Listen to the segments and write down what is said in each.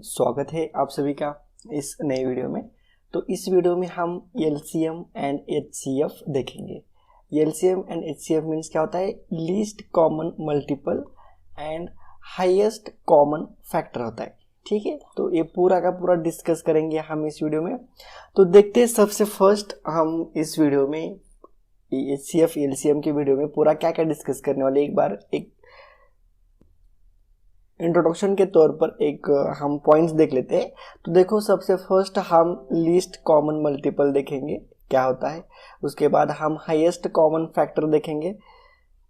स्वागत है आप सभी का इस नए वीडियो में। तो इस वीडियो में हम एलसीएम एंड एचसीएफ देखेंगे। एलसीएम एंड एचसीएफ मीन्स क्या होता है? Least common multiple and highest common factor होता है। ठीक है, तो ये पूरा का पूरा डिस्कस करेंगे हम इस वीडियो में। तो देखते हैं सबसे फर्स्ट हम इस वीडियो में एचसीएफ एलसीएम के वीडियो में पूरा क्या क्या डिस्कस करने वाले। एक बार एक इंट्रोडक्शन के तौर पर एक हम पॉइंट्स देख लेते हैं। तो देखो, सबसे फर्स्ट हम लीस्ट कॉमन मल्टीपल देखेंगे क्या होता है। उसके बाद हम हाईएस्ट कॉमन फैक्टर देखेंगे।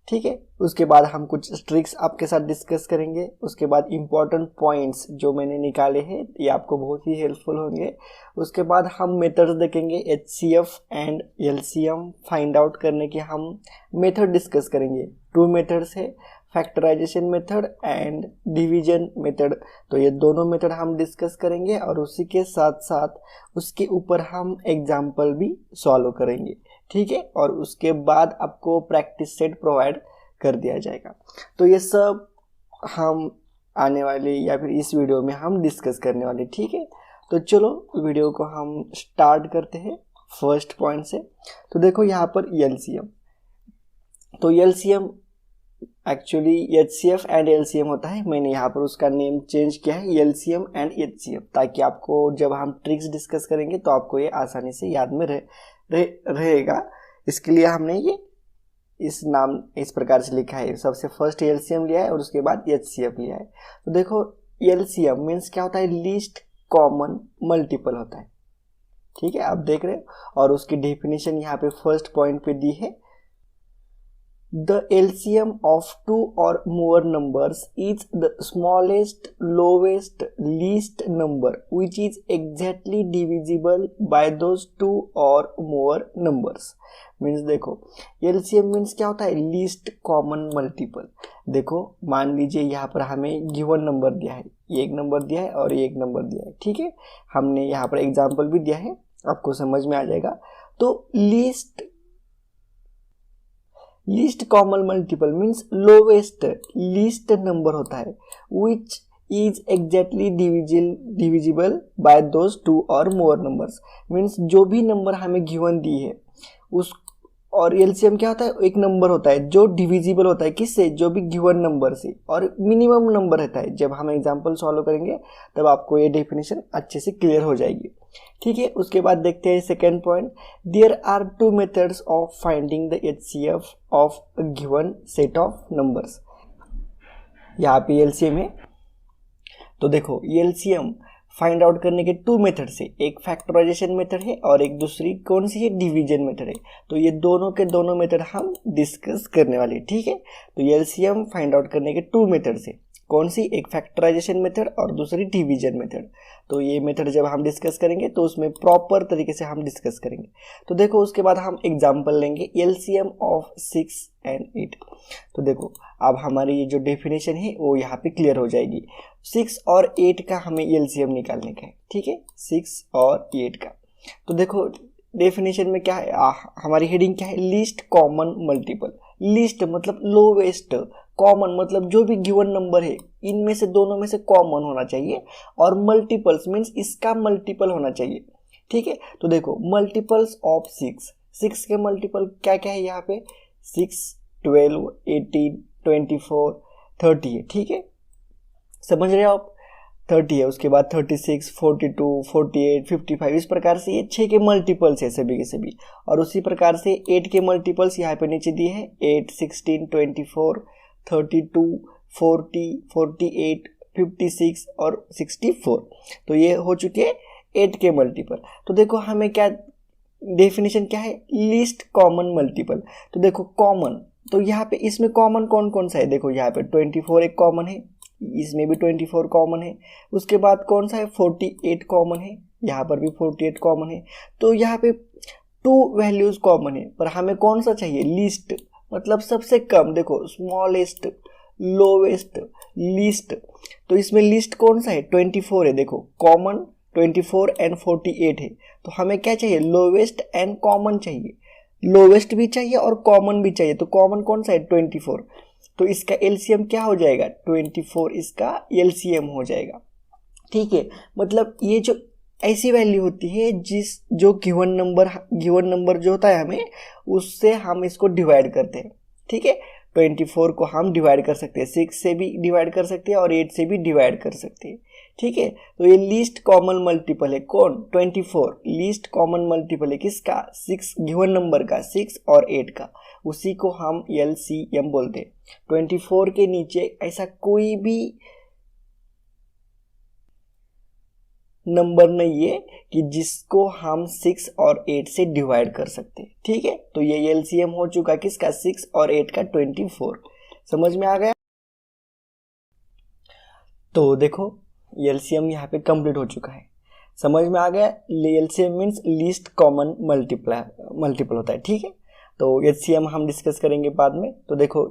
ठीक है, उसके बाद हम कुछ ट्रिक्स आपके साथ डिस्कस करेंगे। उसके बाद इंपॉर्टेंट पॉइंट्स जो मैंने निकाले हैं ये आपको बहुत ही हेल्पफुल होंगे। उसके बाद हम मेथड्स देखेंगे, HCF and LCM find out करने के हम मेथड डिस्कस करेंगे। 2 मेथड्स है, factorisation method and division method. तो ये दोनों मेथड हम डिस्कस करेंगे और उसी के साथ साथ उसके ऊपर हम एग्जाम्पल भी सॉल्व करेंगे। ठीक है, और उसके बाद आपको प्रैक्टिस सेट प्रोवाइड कर दिया जाएगा। तो ये सब हम आने वाले या फिर इस वीडियो में हम डिस्कस करने वाले। ठीक है, तो चलो वीडियो को हम स्टार्ट करते हैं फर्स्ट पॉइंट से। तो देखो यहाँ पर एलसीएम, तो LCM actually HCF and LCM होता है। मैंने यहाँ पर उसका नेम चेंज किया है एलसीएम एंड एचसीएफ, ताकि आपको जब हम ट्रिक्स डिस्कस करेंगे तो आपको ये आसानी से याद में रहेगा। इसके लिए हमने ये इस नाम इस प्रकार से लिखा है। सबसे फर्स्ट एलसीएम लिया है और उसके बाद एचसीएफ लिया है। तो देखो, एलसीएम मीन्स क्या होता है? लीस्ट कॉमन मल्टीपल होता है। ठीक है, आप देख रहे हो, और उसकी डेफिनेशन यहाँ पे फर्स्ट पॉइंट पे दी है। The LCM of 2 or more numbers is the smallest, lowest, least number which is exactly divisible by those 2 or more numbers. Means देखो, LCM means क्या होता है? Least common multiple। देखो, मान लीजिए यहाँ पर हमें गिवन नंबर दिया है, एक नंबर दिया है और एक नंबर दिया है। ठीक है, हमने यहाँ पर एग्जाम्पल भी दिया है, आपको समझ में आ जाएगा। तो least common multiple means lowest least number होता है which is exactly divisible by those 2 और मोर नंबर्स। मीन्स जो भी नंबर हमें गिवन दी है उस, और एलसीएम क्या होता है? एक नंबर होता है जो डिविजिबल होता है किससे? जो भी गिवन नंबर से, और मिनिमम नंबर रहता है। जब हम एग्जाम्पल सॉल्व करेंगे तब आपको ये डेफिनेशन अच्छे से क्लियर हो जाएगी। ठीक है, उसके बाद देखते हैं second point. There are 2 methods of finding the HCF of a given set of numbers. यहाँ पे एलसीएम है। तो देखो, एलसीएम फाइंड आउट करने के 2 मेथड से, एक फैक्टराइजेशन मेथड है और एक दूसरी कौन सी है? डिवीजन मेथड है। तो ये दोनों के दोनों मेथड हम डिस्कस करने वाले। ठीक है, तो एलसीएम फाइंड आउट करने के 2 मेथड से, कौन सी? एक फैक्टराइजेशन मेथड और दूसरी डिवीजन मेथड। तो ये मेथड जब हम डिस्कस करेंगे तो उसमें प्रॉपर तरीके से हम डिस्कस करेंगे। तो देखो, उसके बाद हम एग्जांपल लेंगे एलसीएम ऑफ 6 एंड 8। तो देखो, अब हमारी ये जो डेफिनेशन है वो यहाँ पे क्लियर हो जाएगी। 6 और 8 का हमें एलसीएम निकालने का है। ठीक है, 6 और 8 का। तो देखो, डेफिनेशन में क्या है? हमारी हेडिंग क्या है? Least common multiple. लीस्ट मतलब लोवेस्ट, कॉमन मतलब जो भी गिवन नंबर है इनमें से दोनों में से कॉमन होना चाहिए, और मल्टीपल्स मीन्स इसका मल्टीपल होना चाहिए। ठीक है, तो देखो, मल्टीपल्स ऑफ 6 के मल्टीपल क्या क्या है यहाँ पे? 6, 12, 18, 24, 30 है। ठीक है, समझ रहे हो आप? 30 है, उसके बाद 36, 42, 48, 55, इस प्रकार से ये 6 के मल्टीपल्स है सभी के सभी। और उसी प्रकार से 8 के मल्टीपल्स यहाँ पे नीचे दिए हैं, 8, 16, 24, 32, 40, 48, 56 और 64। तो ये हो चुके 8 के मल्टीपल। तो देखो, हमें क्या डेफिनेशन क्या है? Least common multiple. तो देखो, कॉमन, तो यहाँ पे इसमें कॉमन कौन कौन सा है? देखो, यहाँ पे 24 एक कॉमन है, इसमें भी 24 कॉमन है। उसके बाद कौन सा है? 48 कॉमन है, यहाँ पर भी 48 कॉमन है। तो यहाँ पे 2 वैल्यूज कॉमन है, पर हमें कौन सा चाहिए? लीस्ट मतलब सबसे कम। देखो, स्मॉलेस्ट, लोवेस्ट, लीस्ट। तो इसमें लीस्ट कौन सा है? 24 है। देखो, कॉमन 24 एंड 48 है। तो हमें क्या चाहिए? लोवेस्ट एंड कॉमन चाहिए। लोवेस्ट भी चाहिए और कॉमन भी चाहिए। तो कॉमन कौन सा है? 24। तो इसका एलसीएम क्या हो जाएगा? 24 इसका एलसीएम हो जाएगा। ठीक है, मतलब ये जो ऐसी वैल्यू होती है जो गिवन नंबर जो होता है हमें उससे हम इसको डिवाइड करते हैं। ठीक है, 24 को हम डिवाइड कर सकते हैं, 6 से भी डिवाइड कर सकते हैं और 8 से भी डिवाइड कर सकते हैं। ठीक है, तो ये लीस्ट कॉमन मल्टीपल है कौन, 24 लीस्ट कॉमन मल्टीपल है किसका, 6 गिवन नंबर का, 6 और 8 का, उसी को हम LCM बोलते हैं। 24 के नीचे ऐसा कोई भी नंबर नहीं है कि जिसको हम 6 और 8 से डिवाइड कर सकते हैं। ठीक है, तो ये LCM हो चुका किसका, 6 और 8 का, 24। समझ में आ गया। तो देखो LCM यहाँ पे कंप्लीट हो चुका है, समझ में आ गया। LCM means least common multiple होता है। ठीक है, तो HCM हम डिस्कस करेंगे बाद में। तो देखो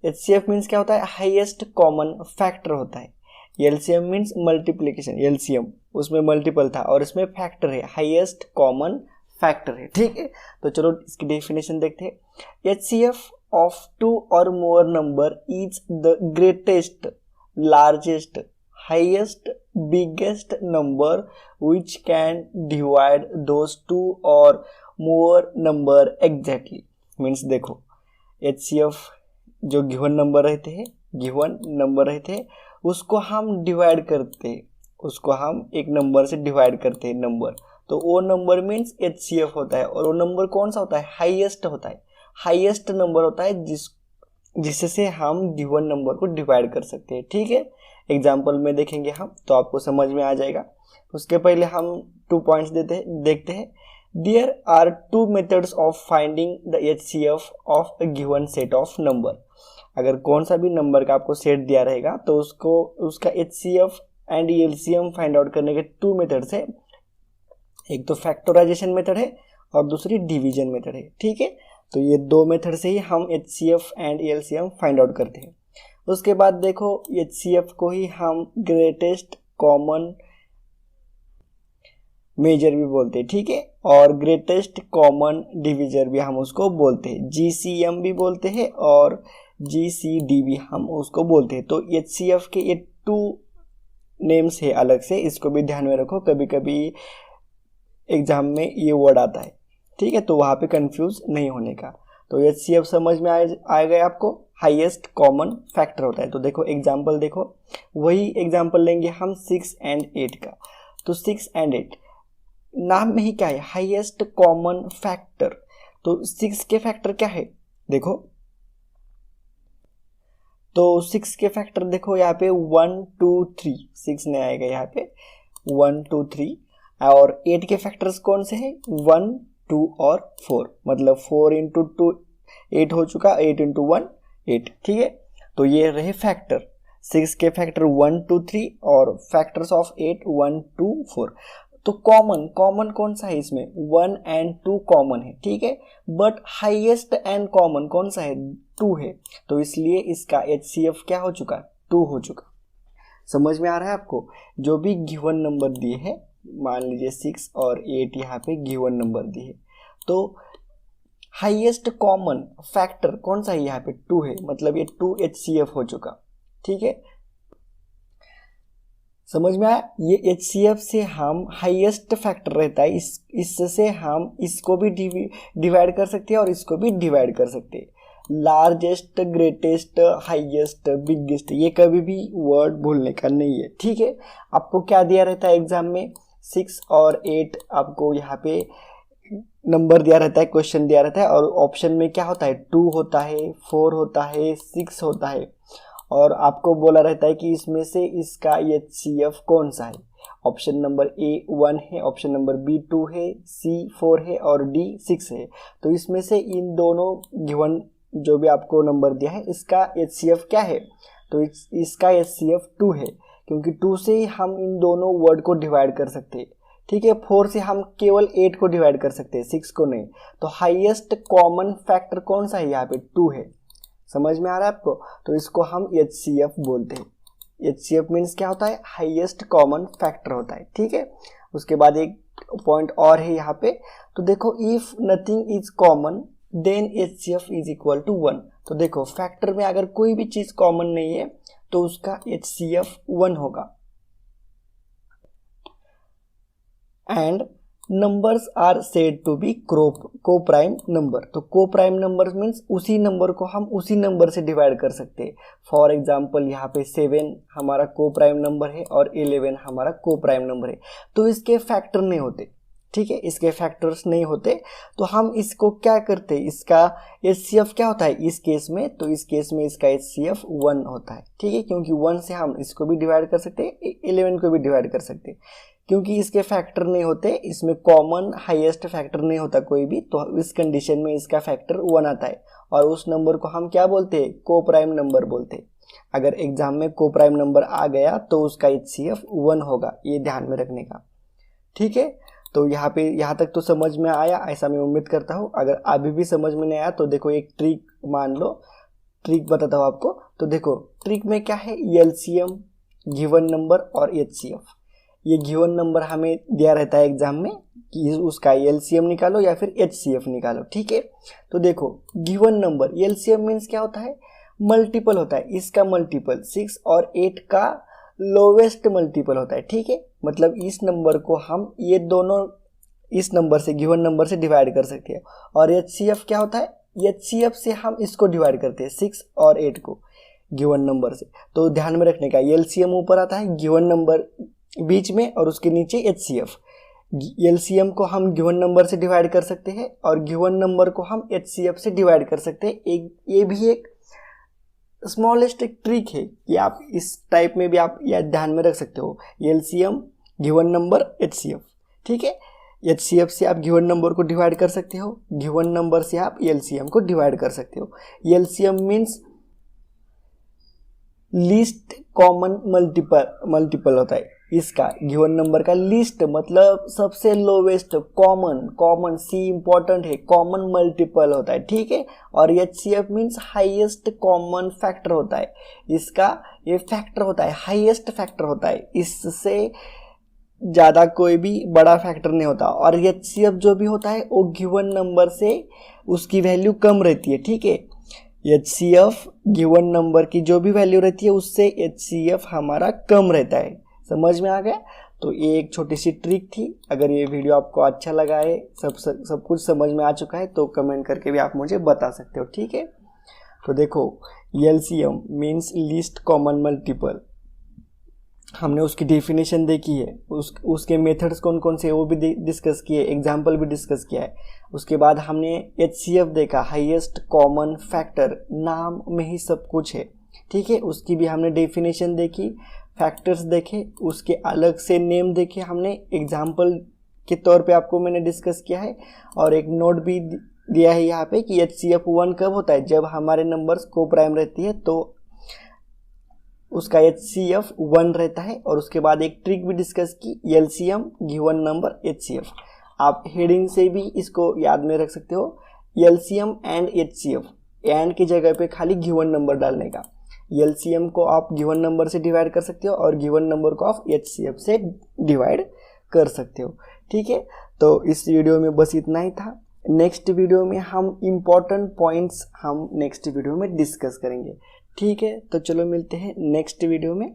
HCF मीन्स क्या होता है, हाईएस्ट कॉमन फैक्टर होता है। LCM मीन्स मल्टीप्लिकेशन, LCM उसमें मल्टीपल था और इसमें फैक्टर है, हाईएस्ट कॉमन फैक्टर है। ठीक है, तो चलो इसकी डेफिनेशन देखते हैं। HCF of 2 or more number is the greatest, largest, highest, biggest number which can divide those 2 or more number exactly। Means देखो HCF जो गिवन नंबर रहते हैं उसको हम डिवाइड करते हैं, उसको हम एक नंबर से डिवाइड करते हैं नंबर, तो वो नंबर मीन्स HCF होता है। और वो नंबर कौन सा होता है, हाईएस्ट होता है, हाईएस्ट नंबर होता है जिससे हम गिवन नंबर को डिवाइड कर सकते हैं। ठीक है, एग्जाम्पल में देखेंगे हम तो आपको समझ में आ जाएगा। उसके पहले हम 2 पॉइंट्स देखते हैं। There are 2 methods of finding the HCF of a given set of number. अगर कौन सा भी नंबर का आपको सेट दिया रहेगा तो उसका HCF and LCM find out करने के 2 मेथड्स है। एक तो फैक्टराइजेशन मेथड है और दूसरी डिवीजन मेथड है। ठीक है, तो ये 2 मेथड से ही हम HCF and LCM find out करते हैं। उसके बाद देखो HCF को ही हम ग्रेटेस्ट कॉमन मेजर भी बोलते हैं। ठीक है, और ग्रेटेस्ट कॉमन डिविजर भी हम उसको बोलते हैं, GCM भी बोलते हैं और GCD भी हम उसको बोलते हैं। तो HCF के ये 2 नेम्स है अलग से, इसको भी ध्यान में रखो, कभी कभी एग्जाम में ये वर्ड आता है। ठीक है, तो वहाँ पे कंफ्यूज नहीं होने का। तो HCF समझ में आ गया आपको, हाईएस्ट कॉमन फैक्टर होता है। तो देखो एग्जाम्पल देखो, वही एग्जाम्पल लेंगे हम 6 एंड 8 का। तो 6 एंड 8 नाम में ही क्या है, हाईएस्ट कॉमन फैक्टर। तो 6 के फैक्टर क्या है देखो, तो 6 के फैक्टर देखो यहाँ पे 1 2 3, 6 नहीं आएगा यहाँ पे, 1 2 3। और 8 के फैक्टर्स कौन से हैं, 1 2 और 4, मतलब 4 इंटू 2 8 हो चुका, 8 इंटू 1 8। ठीक है, तो ये रहे फैक्टर, 6 के फैक्टर 1 2 3 और फैक्टर्स ऑफ 8 1 2 4। तो कॉमन कौन सा है इसमें, 1 एंड 2 कॉमन है। ठीक है, बट हाईएस्ट एंड कॉमन कौन सा है, 2 है। तो इसलिए इसका HCF क्या हो चुका, 2 हो चुका। समझ में आ रहा है आपको। जो भी गिवन नंबर दिए हैं, मान लीजिए 6 और 8 यहाँ पे गिवन नंबर दिए, तो हाईएस्ट कॉमन फैक्टर कौन सा है यहाँ पे, 2 है, मतलब ये 2 HCF हो चुका। ठीक है, समझ में आया। ये HCF से हम हाईएस्ट फैक्टर रहता है, इससे हम इसको भी डिवाइड कर सकते हैं और इसको भी डिवाइड कर सकते हैं। लार्जेस्ट, ग्रेटेस्ट, हाईएस्ट, बिगेस्ट, ये कभी भी वर्ड भूलने का नहीं है। ठीक है, आपको क्या दिया रहता है एग्जाम में, 6 और 8 आपको यहाँ पे नंबर दिया रहता है, क्वेश्चन दिया रहता है, और ऑप्शन में क्या होता है, 2 होता है, 4 होता है, 6 होता है, और आपको बोला रहता है कि इसमें से इसका HCF कौन सा है। ऑप्शन नंबर A 1 है, ऑप्शन नंबर B 2 है, C 4 है और D 6 है। तो इसमें से इन दोनों गिवन जो भी आपको नंबर दिया है इसका HCF क्या है, तो इसका HCF 2 है, क्योंकि 2 से ही हम इन दोनों वर्ड को डिवाइड कर सकते हैं। ठीक है, 4 से हम केवल 8 को डिवाइड कर सकते हैं, 6 को नहीं। तो हाईएस्ट कॉमन फैक्टर कौन सा है, यहाँ पे 2 है। समझ में आ रहा है आपको। तो इसको हम HCF बोलते हैं। HCF मीन्स क्या होता है, हाईएस्ट कॉमन फैक्टर होता है। ठीक है, उसके बाद एक पॉइंट और है यहाँ पे। तो देखो, if nothing is common then HCF is equal to 1। तो देखो फैक्टर में अगर कोई भी चीज कॉमन नहीं है तो उसका HCF 1 होगा। And numbers are said to be coprime number. तो को प्राइम नंबर मीन्स उसी नंबर को हम उसी नंबर से डिवाइड कर सकते हैं। फॉर एग्जांपल यहाँ पे 7 हमारा को प्राइम नंबर है और 11 हमारा को प्राइम नंबर है, तो इसके फैक्टर नहीं होते, ठीक है, इसके फैक्टर्स नहीं होते। तो हम इसको क्या करते हैं, इसका HCF क्या होता है इस केस में, तो इस केस में इसका HCF 1 होता है, ठीक है, क्योंकि 1 से हम इसको भी डिवाइड कर सकते हैं, 11 को भी डिवाइड कर सकते हैं, क्योंकि इसके फैक्टर नहीं होते, इसमें कॉमन हाईएस्ट फैक्टर नहीं होता कोई भी, तो इस कंडीशन में इसका फैक्टर 1 आता है और उस नंबर को हम क्या बोलते हैं, को प्राइम नंबर बोलते हैं। अगर एग्जाम में को प्राइम नंबर आ गया तो उसका HCF 1 होगा, ये ध्यान में रखने का, ठीक है। तो यहाँ तक तो समझ में आया, ऐसा मैं उम्मीद करता हूँ। अगर अभी भी समझ में नहीं आया तो देखो एक ट्रिक मान लो, ट्रिक बताता हूँ आपको। तो देखो ट्रिक में क्या है, LCM, गिवन नंबर और HCF। ये गिवन नंबर हमें दिया रहता है एग्जाम में कि उसका LCM निकालो या फिर HCF निकालो, ठीक है। तो देखो गिवन नंबर LCM मीन्स क्या होता है, मल्टीपल होता है, इसका मल्टीपल 6 और 8 का लोवेस्ट मल्टीपल होता है, ठीक है। मतलब इस नंबर को हम ये दोनों इस नंबर से गिवन नंबर से डिवाइड कर सकते हैं। और HCF क्या होता है, HCF से हम इसको डिवाइड करते हैं 6 और 8 को गिवन नंबर से। तो ध्यान में रखने का, LCM ऊपर आता है, गिवन नंबर बीच में और उसके नीचे HCF। LCM को हम गिवन नंबर से डिवाइड कर सकते हैं और गिवन नंबर को हम HCF से डिवाइड कर सकते हैं। ये भी एक स्मॉलेस्ट ट्रिक है कि आप इस टाइप में भी आप या ध्यान में रख सकते हो, LCM, गिवन नंबर, HCF, ठीक है। HCF से आप गिवन नंबर को डिवाइड कर सकते हो, गिवन नंबर से आप LCM को डिवाइड कर सकते हो। LCM means least common multiple होता है, इसका गिवन नंबर का लीस्ट मतलब सबसे लोवेस्ट, कॉमन सी इंपॉर्टेंट है, कॉमन मल्टीपल होता है, ठीक है। और HCF means highest common factor होता है, इसका ये फैक्टर होता है, हाईएस्ट फैक्टर होता है, इससे ज़्यादा कोई भी बड़ा फैक्टर नहीं होता। और HCF जो भी होता है वो गिवन नंबर से उसकी वैल्यू कम रहती है, ठीक है। HCF गिवन नंबर की जो भी वैल्यू रहती है उससे HCF हमारा कम रहता है। समझ में आ गया? तो ये एक छोटी सी ट्रिक थी। अगर ये वीडियो आपको अच्छा लगा है, सब कुछ समझ में आ चुका है तो कमेंट करके भी आप मुझे बता सकते हो, ठीक है। तो देखो LCM means least common multiple, हमने उसकी डेफिनेशन देखी है, उसके मेथड्स कौन कौन से वो भी डिस्कस किए, एग्जाम्पल भी डिस्कस किया है। उसके बाद हमने HCF देखा, हाईएस्ट कॉमन फैक्टर, नाम में ही सब कुछ है, ठीक है। उसकी भी हमने डेफिनेशन देखी, फैक्टर्स देखे, उसके अलग से नेम देखे हमने, एग्जाम्पल के तौर पे आपको मैंने डिस्कस किया है। और एक नोट भी दिया है यहाँ पे कि HCF 1 कब होता है, जब हमारे नंबर्स को प्राइम रहती है तो उसका HCF 1 रहता है। और उसके बाद एक ट्रिक भी डिस्कस की, LCM, गिवन नंबर, HCF। आप हेडिंग से भी इसको याद में रख सकते हो, LCM एंड HCF, एंड की जगह पे खाली गिवन नंबर डालने का। LCM को आप गिवन नंबर से डिवाइड कर सकते हो और गिवन नंबर को आप HCF से डिवाइड कर सकते हो, ठीक है। तो इस वीडियो में बस इतना ही था। नेक्स्ट वीडियो में हम इम्पोर्टेंट पॉइंट्स हम नेक्स्ट वीडियो में डिस्कस करेंगे, ठीक है। तो चलो मिलते हैं नेक्स्ट वीडियो में।